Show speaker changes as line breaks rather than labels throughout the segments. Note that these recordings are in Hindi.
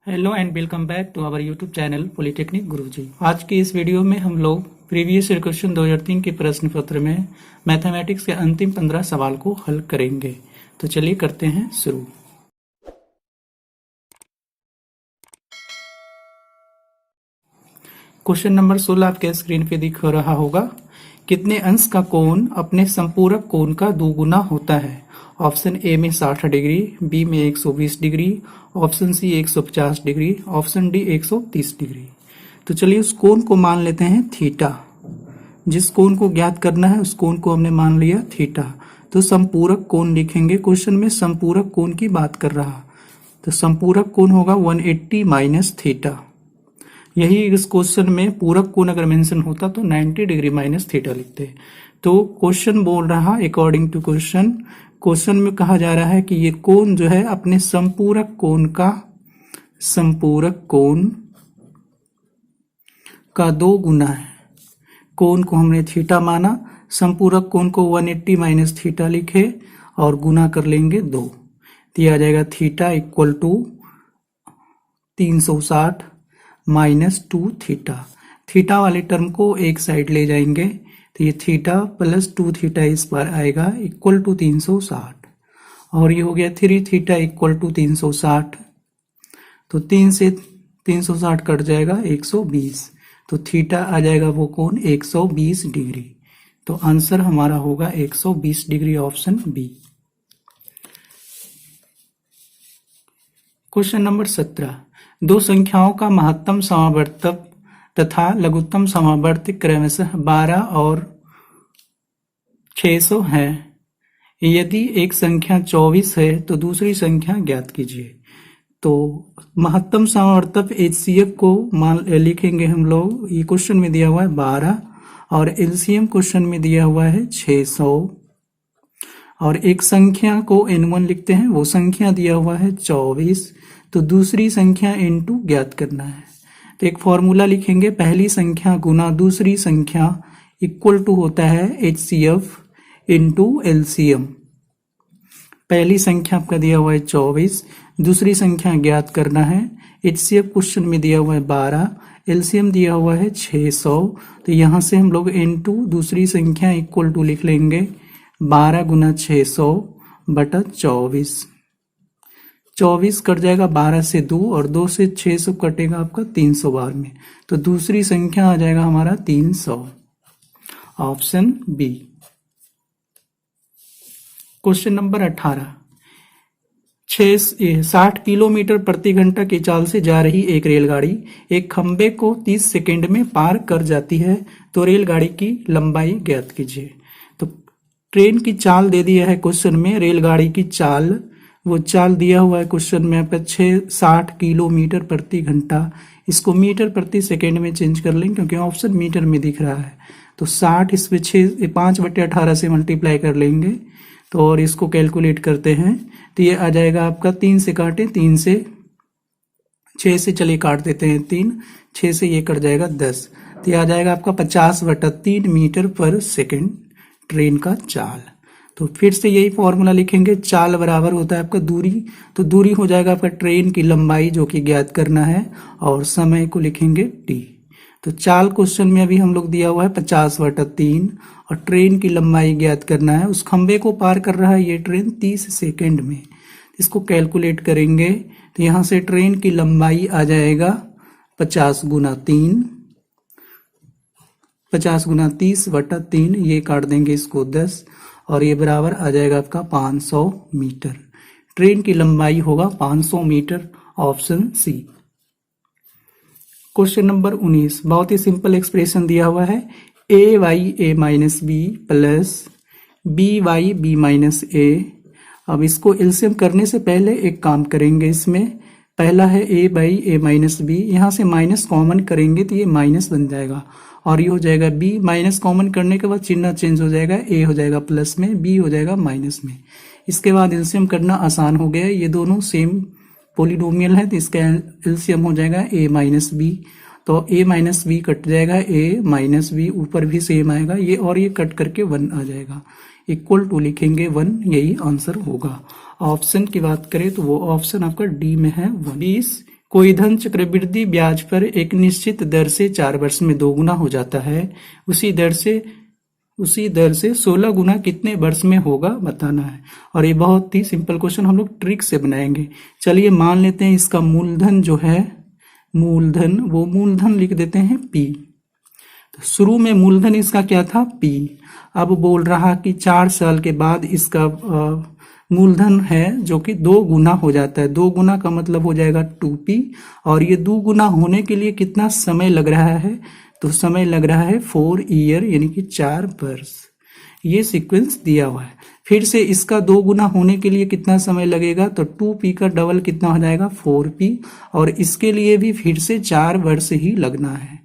Hello and welcome back to our YouTube channel polytechnic Guruji. आज की इस वीडियो में हम लोग प्रीवियस ईयर क्वेश्चन 2003 के प्रश्न पत्र में मैथमेटिक्स के अंतिम 15 सवाल को हल करेंगे। तो चलिए करते हैं शुरू। क्वेश्चन नंबर 16 आपके स्क्रीन पे दिख रहा होगा। कितने अंश का कोण अपने संपूरक कोण का दोगुना होता है? ऑप्शन ए में 60 डिग्री, बी में 120 degree, option C 150 degree, option D 130 degree. तो चलिए उस कोण को मान लेते हैं थीटा। जिस कोण को ज्ञात करना है उस कोण को हमने मान लिया थीटा। तो संपूरक कोण लिखेंगे। क्वेश्चन में संपूरक कोण की बात कर रहा, तो संपूरक कोण होगा 180 माइनस थीटा। यही इस क्वेश्चन में पूरक कोण अगर मेंशन होता तो 90 डिग्री माइनस थीटा लिखते। तो क्वेश्चन बोल रहा अकॉर्डिंग टू क्वेश्चन में कहा जा रहा है कि ये कोण जो है अपने संपूरक कोण का दो गुना है। कोण को हमने थीटा माना, संपूरक कोण को 180 माइनस थीटा लिखे और गुना कर लेंगे 2। दिया जाएगा theta equal to 360 minus 2 theta. Theta वाले टर्म को एक साइड ले जाएंगे तो ये थीटा प्लस 2 थीटा इस पर आएगा इक्वल टू 360 और ये हो गया 3 थीटा इक्वल टू 360। तो 3 से 360 कट जाएगा 120, तो थीटा आ जाएगा वो कोण 120 डिग्री। तो आंसर हमारा होगा 120 degree, option B. Question number 17। दो संख्याओं का महत्तम समावर्तक तथा लघुत्तम समावर्तक क्रमशः 12 और 600 है। यदि एक संख्या 24 है तो दूसरी संख्या ज्ञात कीजिए। तो महत्तम समावर्तक HCF को मान लिखेंगे हम लोग। ये क्वेश्चन में दिया हुआ है 12 और LCM क्वेश्चन में दिया हुआ है 600 और एक संख्या को N1 लिखते हैं। वो संख्या दिया हुआ है 24, तो दूसरी संख्या N2 ज्ञात करना है। तो एक फॉर्मूला लिखेंगे, पहली संख्या गुना दूसरी संख्या इक्वल टू होता है HCF इंटू LCM। पहली संख्या आपका दिया हुआ है 24, दूसरी संख्या ज्ञात करना है। HCF क्वेश्चन में दिया हुआ है 12, LCM दिया हुआ है 600। तो यहाँ से हम लोग N2 दूसरी संख्या इक्वल टू लिख लेंगे 12 गुना 600 बटा 24। 24 कट जाएगा 12 से 2 और 2 से 600 कटेगा आपका 300 बार में। तो दूसरी संख्या आ जाएगा हमारा 300, option B. Question number 18। 60 kilometre प्रति घंटा की चाल से जा रही एक रेलगाड़ी एक खंबे को 30 सेकंड में पार कर जाती है, तो रेलगाड़ी की लंबाई ज्ञात कीजिए। तो ट्रेन की चाल दे दिया है क्वेश्चन में, रेलगाड़ी की चाल वो चाल दिया हुआ है क्वेश्चन में आपका 60 किलोमीटर प्रति घंटा। इसको मीटर प्रति सेकेंड में चेंज कर लेंगे क्योंकि ऑप्शन मीटर में दिख रहा है। तो 60 इसमें 5/18 से मल्टीप्लाई कर लेंगे तो और इसको कैलकुलेट करते हैं तो ये आ जाएगा आपका 3 से काटे 3 से 6 से चलिए काट देते हैं 3, 6 से ये कट जाएगा 10। तो ये आ जाएगा आपका 50/3 मीटर पर सेकेंड ट्रेन का चाल। तो फिर से यही फॉर्मूला लिखेंगे, चाल बराबर होता है आपका दूरी। तो दूरी हो जाएगा आपका ट्रेन की लंबाई जो कि ज्ञात करना है और समय को लिखेंगे t। तो चाल क्वेश्चन में अभी हम लोग दिया हुआ है 50/3 और ट्रेन की लंबाई ज्ञात करना है। उस खंबे को पार कर रहा है ये ट्रेन 30 सेकेंड में। इसको कैलकुलेट करेंगे तो यहाँ से ट्रेन की लंबाई आ जाएगा 50 गुना 3, 50 गुना 30/3, ये काट देंगे इसको 10 और ये बराबर आ जाएगा आपका 500 मीटर। ट्रेन की लंबाई होगा 500 metre, option C. Question number 19। बहुत ही सिंपल एक्सप्रेशन दिया हुआ है a minus B plus B minus A. अब इसको एलसीएम करने से पहले एक काम करेंगे। इसमें पहला है a माइनस बी, यहाँ से माइनस कॉमन करेंगे तो ये माइनस बन जाएगा और ये हो जाएगा b। माइनस कॉमन करने के बाद चिन्ह चेंज हो जाएगा, a हो जाएगा प्लस में, b हो जाएगा माइनस में। इसके बाद एलसीएम करना आसान हो गया। ये दोनों सेम पॉलिनोमियल है तो इसका एलसीएम हो जाएगा a माइनस बी। तो a माइनस बी कट जाएगा, a माइनस बी ऊपर भी सेम आएगा, ये और ये कट करके 1 आ जाएगा, इक्वल टू लिखेंगे 1, यही आंसर होगा। ऑप्शन की बात करें तो वो ऑप्शन आपका डी में है 20। कोई धन चक्रवृद्धि ब्याज पर एक निश्चित दर से 4 वर्ष में 2 गुना हो जाता है, उसी दर से 16 गुना कितने वर्ष में होगा बताना है। और ये बहुत ही सिंपल क्वेश्चन हम लोग ट्रिक से बनाएंगे। चलिए मान लेते हैं इसका मूलधन जो है, वो मूलधन लिख देते हैं P। तो शुरू में मूलधन इसका क्या था P। अब बोल रहा कि 4 साल के बाद इसका मूलधन है जो कि 2 गुना हो जाता है। 2 गुना का मतलब हो जाएगा 2P, और ये 2 गुना होने के लिए कितना समय लग रहा है, तो समय लग रहा है 4 ईयर यानी कि 4 वर्ष। ये सीक्वेंस दिया हुआ है। फिर से इसका 2 गुना होने के लिए कितना समय लगेगा, तो 2P का डबल कितना हो जाएगा 4P, और इसके लिए भी फिर से 4 वर्ष ही लगना है।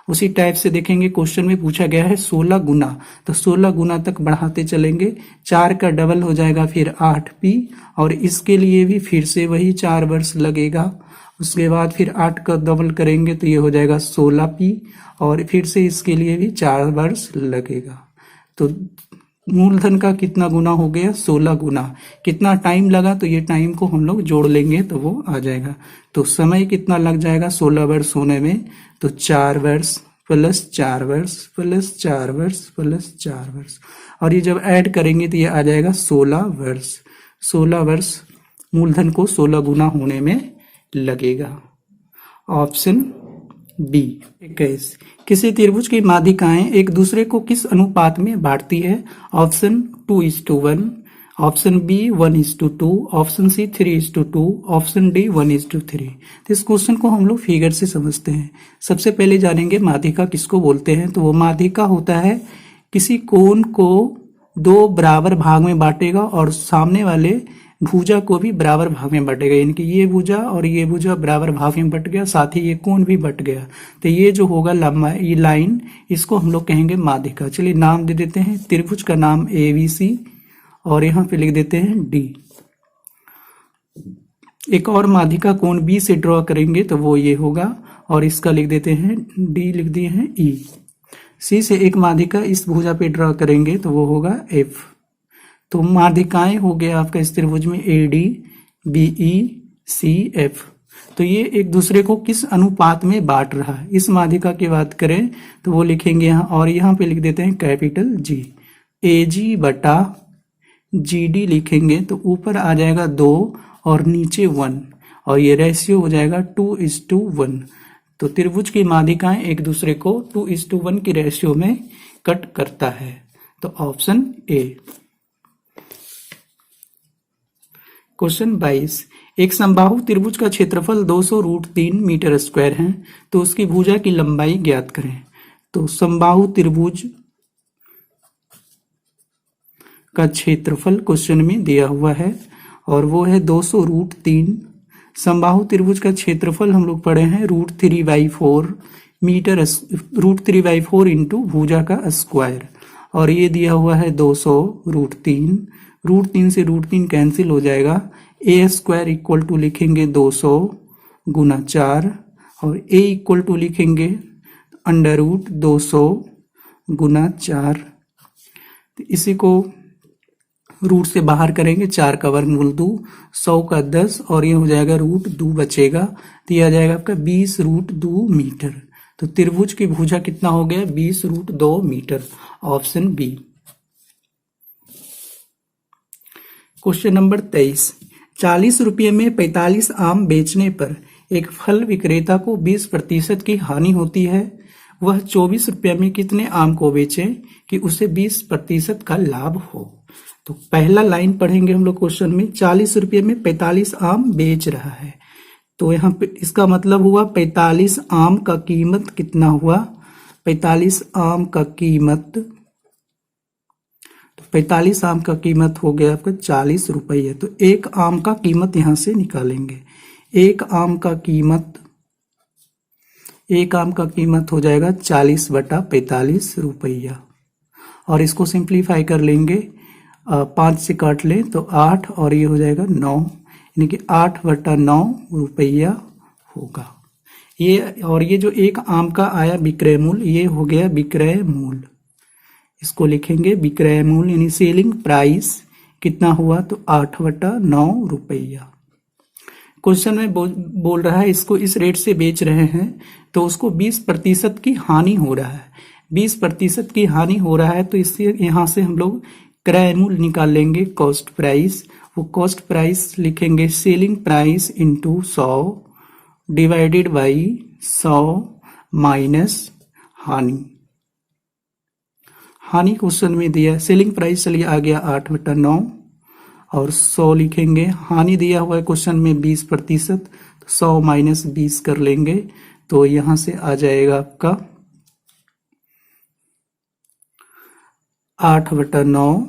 उसी टाइप से देखेंगे क्वेश्चन में पूछा गया है 16 गुना, तो 16 गुना तक बढ़ाते चलेंगे, 4 का डबल हो जाएगा फिर 8P, और इसके लिए भी फिर से वही 4 वर्ष लगेगा। उसके बाद फिर 8 का डबल करेंगे तो ये हो जाएगा 16P, और फिर से इसके लिए भी 4 वर्ष लगेगा। तो मूलधन का कितना गुना हो गया 16 गुना। कितना टाइम लगा, तो ये टाइम को हम लोग जोड़ लेंगे तो वो आ जाएगा। तो समय कितना लग जाएगा 16 वर्ष होने में, तो 4 वर्ष प्लस 4 वर्ष प्लस 4 वर्ष प्लस 4 वर्ष, और ये जब ऐड करेंगे तो ये आ जाएगा 16 वर्ष। 16 वर्ष मूलधन को 16 गुना होने में लगेगा। Option B. 21, किसी त्रिभुज की माध्यिकाएं एक दूसरे को किस अनुपात में बांटती है। Option 2:1, option B 1:2, option C 3:2, option D 1:3। तो इस क्वेश्चन को हम लोग फिगर से समझते हैं। सबसे पहले जानेंगे माध्यिका किसको बोलते हैं। तो वो माध्यिका होता है किसी कोण को 2 बराबर भाग में बांटेगा और सामने वाले भुजा को भी बराबर भाग में बटेगा, यानी कि ये भुजा और ये भुजा बराबर भाग में बट गया, साथ ही ये कोण भी बट गया। तो ये जो होगा लंबा ये लाइन, इसको हम लोग कहेंगे माध्यिका। चलिए नाम दे देते हैं, त्रिभुज का नाम ABC, और यहाँ पे लिख देते हैं D। एक और माध्यिका कोण B से ड्रॉ करेंगे तो वो ये होगा, और इसका लिख देते हैं D, लिख दिए हैं E। C से एक माध्यिका इस भुजा पे ड्रॉ करेंगे तो वो होगा F। तो माध्यिकाएं हो गया आपका इस त्रिभुज में AD, BE, CF। तो ये एक दूसरे को किस अनुपात में बांट रहा है। इस माध्यिका की बात करें तो वो लिखेंगे यहाँ, और यहाँ पे लिख देते हैं कैपिटल G। AG बटा GD लिखेंगे तो ऊपर आ जाएगा 2 और नीचे 1, और ये रेशियो हो जाएगा 2:1। तो त्रिभुज की माध्यिकाएं एक दूसरे को 2:1 की रेशियो में कट करता है। तो ऑप्शन A। क्वेश्चन 22, एक समबाहु त्रिभुज का क्षेत्रफल 200√3 मीटर स्क्वायर है, तो उसकी भुजा की लंबाई ज्ञात करें। तो समबाहु त्रिभुज का क्षेत्रफल क्वेश्चन में दिया हुआ है, और वो है 200√3। समबाहु त्रिभुज का क्षेत्रफल हम लोग पढ़े हैं √3/4 मीटर, √3/4 इंटू भुजा का स्क्वायर, और ये दिया हुआ है 200√3। √3 से √3 कैंसिल हो जाएगा, A² इक्वल टू लिखेंगे 200 गुना 4, और A इक्वल टू लिखेंगे √200 गुना 4। तो इसी को रूट से बाहर करेंगे, 4 का वर्गमूल 2, 100 का 10, और ये हो जाएगा √2 बचेगा, तो यह आ जाएगा आपका 20√2 मीटर। तो त्रिभुज की भुजा कितना हो गया 20√2 metre. Option B. Question number 23, 40 रुपये में 45 आम बेचने पर एक फल विक्रेता को 20% की हानि होती है। वह 24 रुपये में कितने आम को बेचे कि उसे 20% का लाभ हो। तो पहला लाइन पढ़ेंगे हम लोग क्वेश्चन में, 40 रुपये में 45 आम बेच रहा है, तो यहाँ पे इसका मतलब हुआ 45 आम का कीमत कितना हुआ, 45 आम का कीमत, तो 45 आम का कीमत हो गया आपका 40 रुपये। तो एक आम का कीमत यहां से निकालेंगे, एक आम का कीमत हो जाएगा 40/45 रुपया, और इसको सिंप्लीफाई कर लेंगे, 5 से काट लें तो 8, और ये हो जाएगा 9, यानी कि 8/9 रुपया होगा ये। और ये जो एक आम का आया विक्रय मूल्य, ये हो गया विक्रय मूल्य, इसको लिखेंगे विक्रय मूल्य, यानी सेलिंग प्राइस कितना हुआ, तो 8/9 रुपया। क्वेश्चन में बोल रहा है इसको इस रेट से बेच रहे हैं तो उसको 20% की हानि हो रहा है। 20% की हानि हो रहा है तो इससे यहाँ से हम लोग क्रय मूल्य निकाल लेंगे कॉस्ट प्राइस। वो कॉस्ट प्राइस लिखेंगे selling price into 100 divided by 100 minus हानि। हानि क्वेश्चन में दिया सेलिंग प्राइस चलिए आ गया 8/9 और 100 लिखेंगे। हानि दिया हुआ है क्वेश्चन में 20%, तो 100 माइनस 20 कर लेंगे तो यहां से आ जाएगा आपका 8/9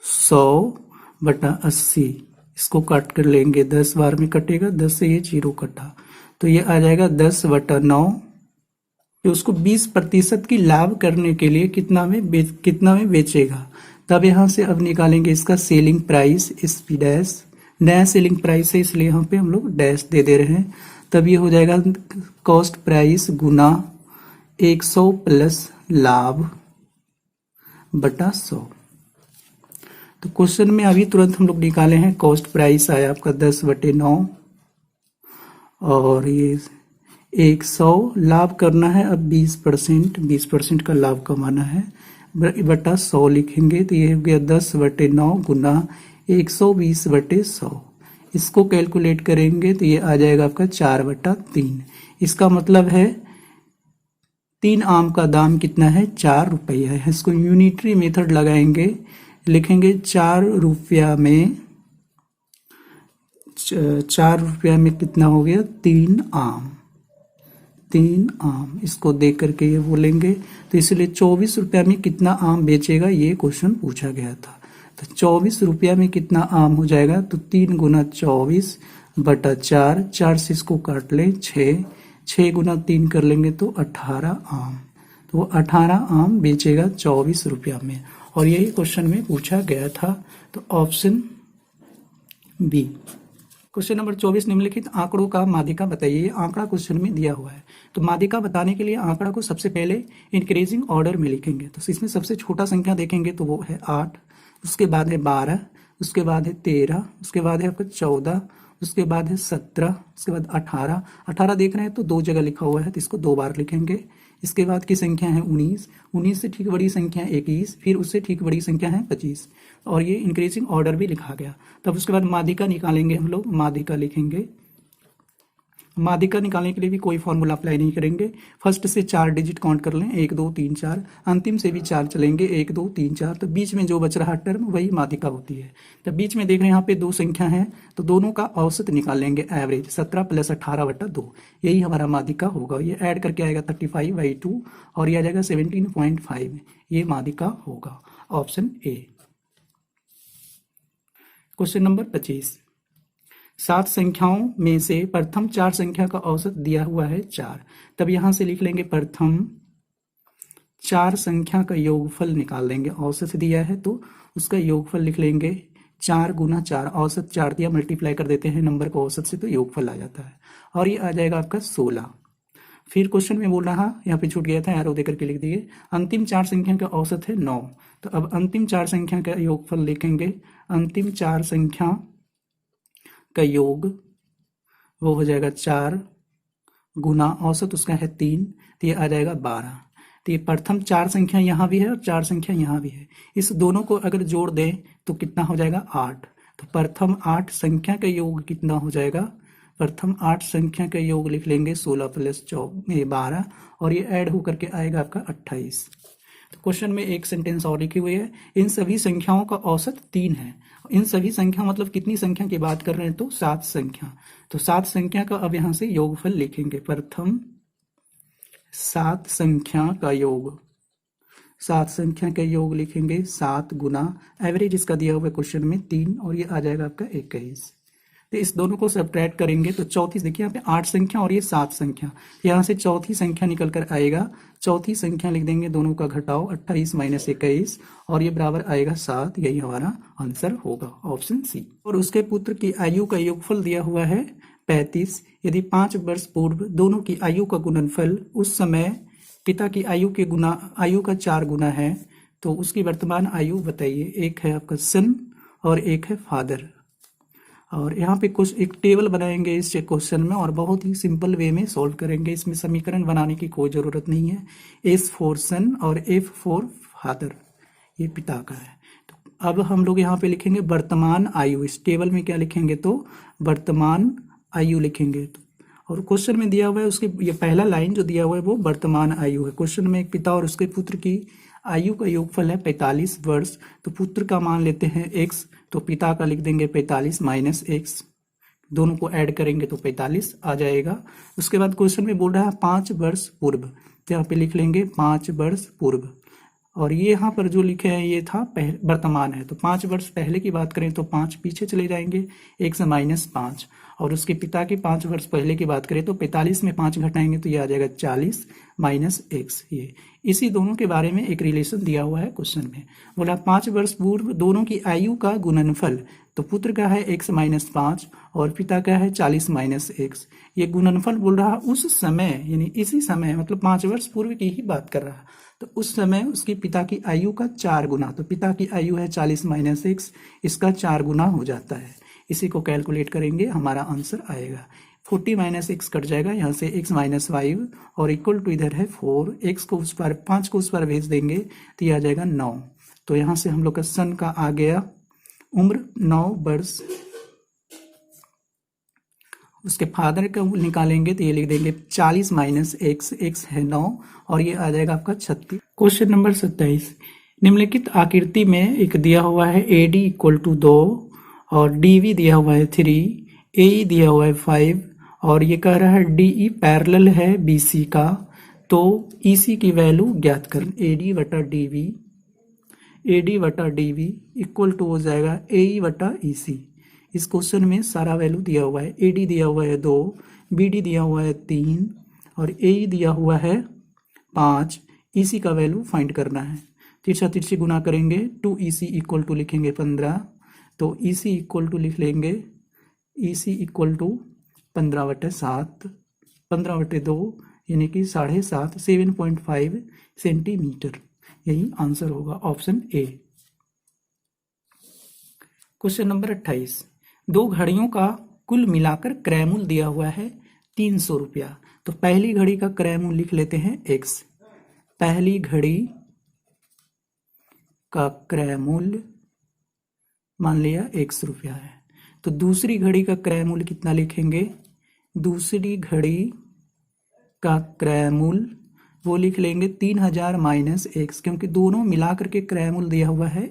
100/80। इसको काट कर लेंगे, 10 बार में कटेगा, 10 से ये 0 कटा तो ये आ जाएगा 10/9। तो उसको 20% की लाभ करने के लिए कितना में बेचेगा। तब यहां से अब निकालेंगे इसका सेलिंग प्राइस, इस पी डैश नया सेलिंग प्राइस है इसलिए यहाँ पे हम लोग डैश दे रहे हैं। तब ये हो जाएगा कॉस्ट प्राइस गुना 100 प्लस लाभ बटा 100। तो क्वेश्चन में अभी तुरंत हम लोग निकाले हैं कॉस्ट प्राइस आया आपका 10/9 और ये 100 लाभ करना है। अब 20% का लाभ कमाना है बटा 100 लिखेंगे तो ये हो गया 10/9 गुना 120/100। इसको कैलकुलेट करेंगे तो ये आ जाएगा आपका 4/3। इसका मतलब है 3 आम का दाम कितना है, 4 रुपया है। इसको यूनिटरी मेथड लगाएंगे, लिखेंगे 4 रुपया में 4 रुपया में कितना हो गया 3 आम। 3 आम इसको देख करके ये बोलेंगे तो इसलिए 24 रुपया में कितना आम बेचेगा ये क्वेश्चन पूछा गया था। तो 24 रुपया में कितना आम हो जाएगा तो 3 गुना 24/4, 4 से इसको काट लें 6 गुना 3 कर लेंगे तो 18 आम। तो वो 18 आम बेचेगा 24 रुपया में और यही क्वेश्चन में पूछा गया था। तो ऑप्शन बी। क्वेश्चन नंबर 24 निम्नलिखित आंकड़ों का माध्यिका बताइए। ये आंकड़ा क्वेश्चन में दिया हुआ है तो माध्यिका बताने के लिए आंकड़ा को सबसे पहले इंक्रीजिंग ऑर्डर में लिखेंगे। तो इसमें सबसे छोटा संख्या देखेंगे तो वो है 8, उसके बाद है 12, उसके बाद है 13, उसके बाद है आपका 14, उसके बाद है 17, उसके बाद 18 देख रहे हैं तो 2 जगह लिखा हुआ है तो इसको 2 बार लिखेंगे। इसके बाद की संख्या है 19 से ठीक बड़ी संख्या 21, फिर उससे ठीक बड़ी संख्या है 25 और ये इंक्रीजिंग ऑर्डर भी लिखा गया। तब उसके बाद माध्यिका निकालेंगे हम लोग, माध्यिका लिखेंगे। माध्यिका निकालने के लिए भी कोई फॉर्मूला अप्लाई नहीं करेंगे। फर्स्ट से 4 डिजिट काउंट कर लें, 1 2 3 4, अंतिम से भी 4 चलेंगे 1 2 3 4, तो बीच में जो बच रहा टर्म वही माध्यिका होती है। तो बीच में देख रहे हैं यहाँ पे 2 संख्या है तो दोनों का औसत निकाल लेंगे, एवरेज 17 + 18/2, यही हमारा माध्यिका होगा। ये ऐड करके आएगा 35/2 और ये आ जाएगा 17.5, ये माध्यिका होगा, ऑप्शन ए। क्वेश्चन नंबर 25, 7 संख्याओं में से प्रथम 4 संख्या का औसत दिया हुआ है 4। तब यहां से लिख लेंगे प्रथम 4 संख्या का योगफल निकाल लेंगे। औसत दिया है तो उसका योगफल लिख लेंगे 4 गुना 4, औसत 4 दिया, मल्टीप्लाई कर देते हैं नंबर को औसत से तो योगफल आ जाता है और ये आ जाएगा आपका 16। फिर क्वेश्चन में बोल रहा, यहाँ पे छूट गया था, एरो देकर के लिख दिए, अंतिम 4 संख्या का औसत है 9। तो अब अंतिम 4 संख्या का योगफल लिखेंगे। अंतिम 4 संख्या का योग वो हो जाएगा 4 गुना औसत उसका है 3, तो ये आ जाएगा 12। तो ये प्रथम 4 संख्या यहाँ भी है और 4 संख्या यहाँ भी है, इस दोनों को अगर जोड़ दें तो कितना हो जाएगा 8। तो प्रथम 8 संख्या का योग कितना हो जाएगा, प्रथम 8 संख्या का योग लिख लेंगे 16 + 12 और ये ऐड होकर के आएगा आपका 28। तो क्वेश्चन में एक सेंटेंस और लिखी हुई है, इन सभी संख्याओं का औसत 3 है। इन सभी संख्या मतलब कितनी संख्या की बात कर रहे हैं तो 7 संख्या। तो 7 संख्या का अब यहां से योगफल लिखेंगे। प्रथम 7 संख्या का योग, 7 संख्या का योग लिखेंगे 7 गुना, एवरेज इसका दिया हुआ है क्वेश्चन में 3 और ये आ जाएगा आपका 21। तो इस दोनों को सब्ट्रैक्ट करेंगे तो चौथी, देखिए यहाँ पे 8 संख्या और ये 7 संख्या, यहाँ से चौथी संख्या निकल कर आएगा। चौथी संख्या लिख देंगे, दोनों का घटाओ 28 - 21 और ये बराबर आएगा 7, यही हमारा आंसर होगा, ऑप्शन सी। और उसके पुत्र की आयु का योगफल दिया हुआ है 35। यदि 5 वर्ष पूर्व दोनों की आयु का गुणनफल उस समय पिता की आयु के गुना आयु का 4 गुना है तो उसकी वर्तमान आयु बताइए। एक है आपका सन और एक है फादर। और यहाँ पे कुछ एक टेबल बनाएंगे इस क्वेश्चन में और बहुत ही सिंपल वे में सॉल्व करेंगे। इसमें समीकरण बनाने की कोई ज़रूरत नहीं है। एस फॉर सन और एफ फॉर फादर, ये पिता का है। तो अब हम लोग यहाँ पे लिखेंगे वर्तमान आयु। इस टेबल में क्या लिखेंगे, तो वर्तमान आयु लिखेंगे। तो और क्वेश्चन में दिया हुआ है उसके ये पहला लाइन जो दिया हुआ है वो वर्तमान आयु है। क्वेश्चन में एक पिता और उसके पुत्र की आयु का योगफल है 45 वर्ष। तो पुत्र का मान लेते हैं x, तो पिता का लिख देंगे 45 माइनस x, दोनों को ऐड करेंगे तो 45 आ जाएगा। उसके बाद क्वेश्चन में बोल रहा है 5 वर्ष पूर्व, तो यहाँ पे लिख लेंगे 5 वर्ष पूर्व। और ये यहाँ पर जो लिखे हैं ये था वर्तमान है, तो 5 वर्ष पहले की बात करें तो 5 पीछे चले जाएंगे, 1 से माइनस 5। और उसके पिता की 5 वर्ष पहले की बात करें तो 45 में 5 घटाएंगे तो ये आ जाएगा 40 माइनस x। ये इसी दोनों के बारे में एक रिलेशन दिया हुआ है क्वेश्चन में। बोला 5 वर्ष पूर्व दोनों की आयु का गुणनफल, तो पुत्र का है x माइनस 5 और पिता का है 40 माइनस x। ये गुणनफल बोल रहा उस समय, यानी इसी समय, मतलब 5 वर्ष पूर्व की ही बात कर रहा। तो उस समय उसके पिता की आयु का 4 गुना, तो पिता की आयु है 40 माइनस x, इसका 4 गुना हो जाता है। इसी को कैलकुलेट करेंगे, हमारा आंसर आएगा 40 माइनस x कट जाएगा, यहाँ से x माइनस 5 और इक्वल टू इधर है 4, x को उस पर 5 को उस पर भेज देंगे तो ये आ जाएगा 9। तो यहाँ से हम लोग का सन का आ गया उम्र 9 वर्ष। उसके फादर का निकालेंगे तो ये लिख देंगे 40 माइनस x है 9 और ये आ जाएगा आपका 36। क्वेश्चन नंबर 27, निम्नलिखित आकृति में एक दिया हुआ है AD इक्वल टू 2 और DV दिया हुआ है 3, AE दिया हुआ है 5 और ये कह रहा है DE पैरेलल है BC का, तो EC की वैल्यू ज्ञात कर। AD बटा DV इक्वल टू हो जाएगा AE बटा EC। इस क्वेश्चन में सारा वैल्यू दिया हुआ है। AD दिया हुआ है 2, BD दिया हुआ है 3 और AE दिया हुआ है 5। EC का वैल्यू फाइंड करना है। तिरछा तिरछी गुना करेंगे, 2EC इक्वल टू लिखेंगे 15, तो EC इक्वल टू लिख लेंगे EC इक्वल टू 15/7, 15/2 यानी कि 7.5, 7.5 सेंटीमीटर। यही आंसर होगा, ऑप्शन ए। क्वेश्चन नंबर 28, 2 घड़ियों का कुल मिलाकर क्रय मूल्य दिया हुआ है 300 रुपया। तो पहली घड़ी का क्रय मूल्य लिख लेते हैं x। पहली घड़ी का क्रय मूल्य मान लिया x रुपया है। तो दूसरी घड़ी का क्रय मूल्य कितना लिखेंगे, दूसरी घड़ी का क्रय मूल्य वो लिख लेंगे 3000 माइनस x, क्योंकि दोनों मिलाकर के क्रय मूल्य दिया हुआ है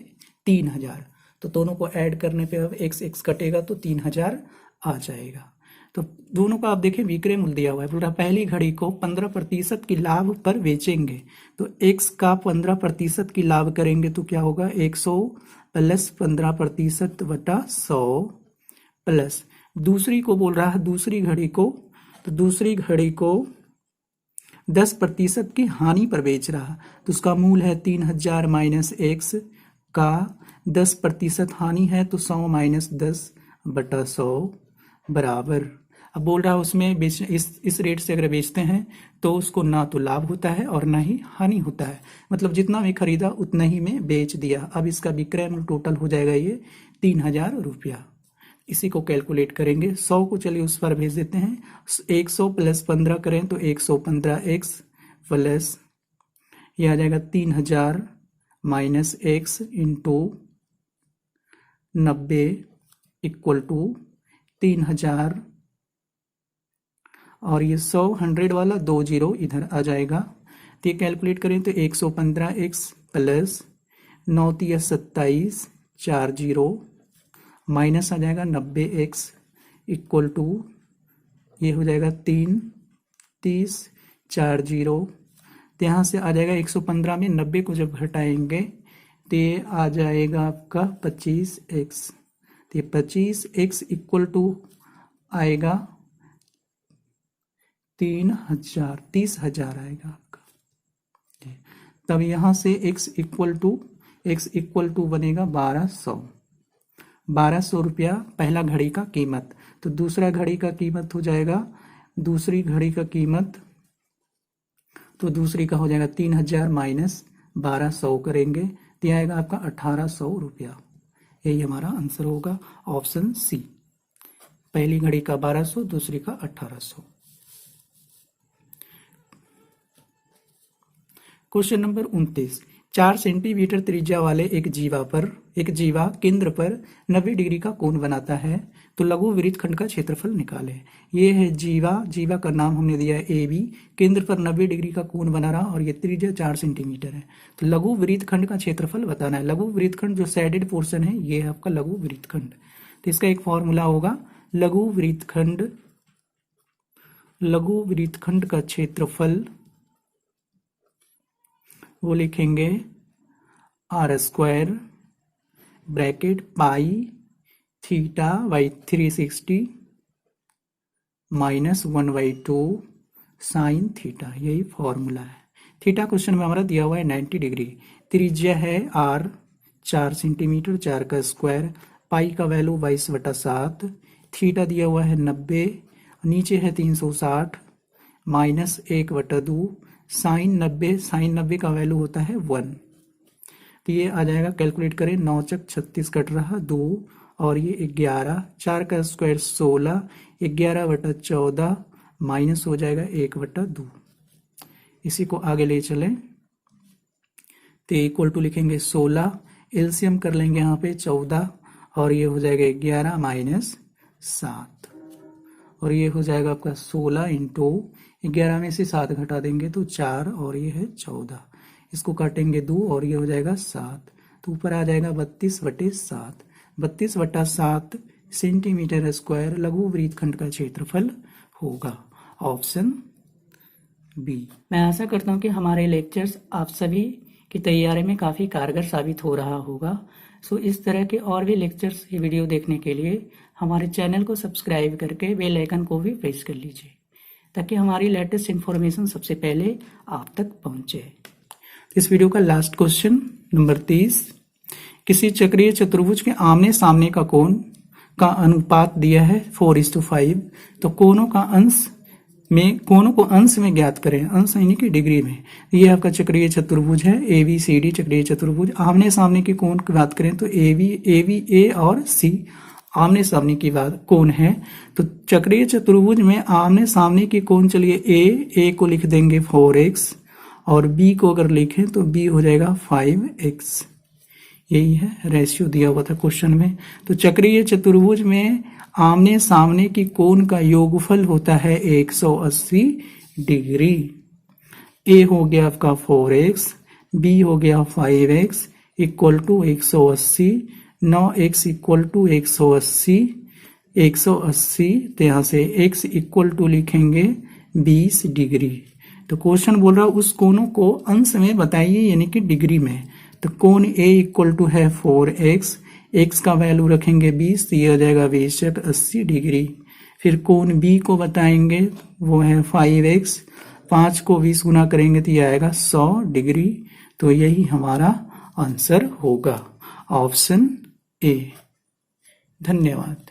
3000, तो दोनों को ऐड करने पे अब x कटेगा तो 3000 आ जाएगा। तो दोनों का आप देखें विक्रय मूल्य दिया हुआ है, बोल पहली घड़ी को 15% की लाभ पर बेचेंगे, तो x का 15% की लाभ करेंगे तो क्या होगा 100 प्लस 15% बटा 100 प्लस दूसरी को बोल रहा है दूसरी घड़ी को, तो दूसरी घड़ी को 10% की हानि पर बेच रहा, तो उसका मूल है 3000 माइनस x का 10% हानि है तो 100 माइनस 10/100 बराबर। अब बोल रहा है उसमें बेच इस रेट से अगर बेचते हैं तो उसको ना तो लाभ होता है और ना ही हानि होता है, मतलब जितना भी खरीदा उतना ही में बेच दिया। अब इसका विक्रय मूल्य टोटल हो जाएगा ये 3000 रुपया। इसी को कैलकुलेट करेंगे, 100 को चलिए उस पर भेज देते हैं, 100 प्लस 15 करें तो 115x प्लस ये आ जाएगा 3000 minus x into 90 equal to 3000 और ये 100 वाला 2 0 इधर आ जाएगा। तो ये कैलकुलेट करें तो 115x प्लस 9 × 27 4 0 माइनस आ जाएगा 90x इक्वल टू ये हो जाएगा 3 30 4 0। तो यहाँ से आ जाएगा 115 में 90 को जब घटाएंगे तो ये आ जाएगा आपका 25x। तो ये 25x इक्वल टू आएगा 30,000 आएगा आपका। तब यहाँ से x इक्वल टू बनेगा 1200 रुपया पहला घड़ी का कीमत। तो दूसरा घड़ी का कीमत हो जाएगा, दूसरी घड़ी का कीमत तो दूसरी का हो जाएगा 3000 माइनस 1200 करेंगे तो आएगा आपका 1800 रुपया। यही हमारा आंसर होगा, ऑप्शन सी। पहली घड़ी का 1200, दूसरी का 1800। क्वेश्चन नंबर 29, 4 सेंटीमीटर त्रिज्या वाले एक जीवा केंद्र पर 90 डिग्री का कोण बनाता है, तो लघु वृत्तखंड का क्षेत्रफल निकालें। ये है जीवा का नाम हमने दिया है ए बी, केंद्र पर 90 डिग्री का कोण बना रहा और ये त्रिज्या 4 सेंटीमीटर है। तो लघु वृत्तखंड का क्षेत्रफल बताना है। लघु वृत्तखंड जो सैडेड पोर्शन है ये है आपका लघु वृत्तखंड। तो इसका एक फॉर्मूला होगा, लघु वृत्तखंड का क्षेत्रफल वो लिखेंगे r² bracket pi theta by 360 minus 1/2 sine theta, यही फॉर्मूला है। थीटा क्वेश्चन में हमारा दिया हुआ है 90 डिग्री, त्रिज्या है r 4 सेंटीमीटर, 4 का स्क्वायर, पाई का वैल्यू 22/7, थीटा दिया हुआ है 90, नीचे है 360 माइनस 1/2 साइन 90 का वैल्यू होता है 1। तो ये आ जाएगा, कैलकुलेट करें, 9 चक 36 कट रहा 2 और ये 11, 4 का स्क्वायर 16, 11/14 माइनस हो जाएगा 1/2। इसी को आगे ले चलें तो इक्वल टू लिखेंगे 16, एलसीएम कर लेंगे यहाँ पे 14 और ये हो जाएगा 11 माइनस 7 और ये हो जाएगा आपका 16 इंटू 11 में से 7 घटा देंगे तो 4 और ये है 14, इसको काटेंगे 2 और ये हो जाएगा 7, तो ऊपर आ जाएगा 32/7। 32/7 सेंटीमीटर स्क्वायर लघु वृत्तखंड का क्षेत्रफल होगा, ऑप्शन बी। मैं आशा करता हूँ कि हमारे लेक्चर्स आप सभी की तैयारी में काफ़ी कारगर साबित हो रहा होगा। सो इस तरह के और भी लेक्चर्स की वीडियो देखने के लिए हमारे चैनल को सब्सक्राइब करके बेल आइकन को भी प्रेस कर लीजिए ताकि हमारी लेटेस्ट इन्फॉर्मेशन सबसे पहले आप तक पहुंचे। इस वीडियो का लास्ट क्वेश्चन नंबर 30, किसी चक्रीय चतुर्भुज के आमने सामने का कोण का अनुपात दिया है 4:5, तो कोणों को अंश में ज्ञात करें, अंश यानी कि डिग्री में। ये आपका चक्रीय चतुर्भुज है ABCD चक्रीय चतुर्भुज, आमने सामने की कोण की बात करें तो A और C आमने सामने की बात कोण है। तो चक्रीय चतुर्भुज में आमने सामने की कोण, चलिए A को लिख देंगे 4x और B को अगर लिखें तो B हो जाएगा 5x, यही है रेशियो दिया हुआ था क्वेश्चन में। तो चक्रीय चतुर्भुज में आमने सामने की कोण का योगफल होता है 180 डिग्री। A हो गया आपका 4x, B हो गया 5x equal to 180, 9x equal to 180, तो यहाँ से x इक्वल टू लिखेंगे 20 डिग्री। तो क्वेश्चन बोल रहा है उस कोणों को अंश में बताइए यानी कि डिग्री में। तो कोण A इक्वल टू है 4x, x का वैल्यू रखेंगे 20, तो ये हो जाएगा 20 × 80 डिग्री। फिर कोण B को बताएंगे वो है 5x, 5 को 20 गुना करेंगे तो ये आएगा 100 डिग्री। तो यही हमारा आंसर होगा, ऑप्शन ए। धन्यवाद।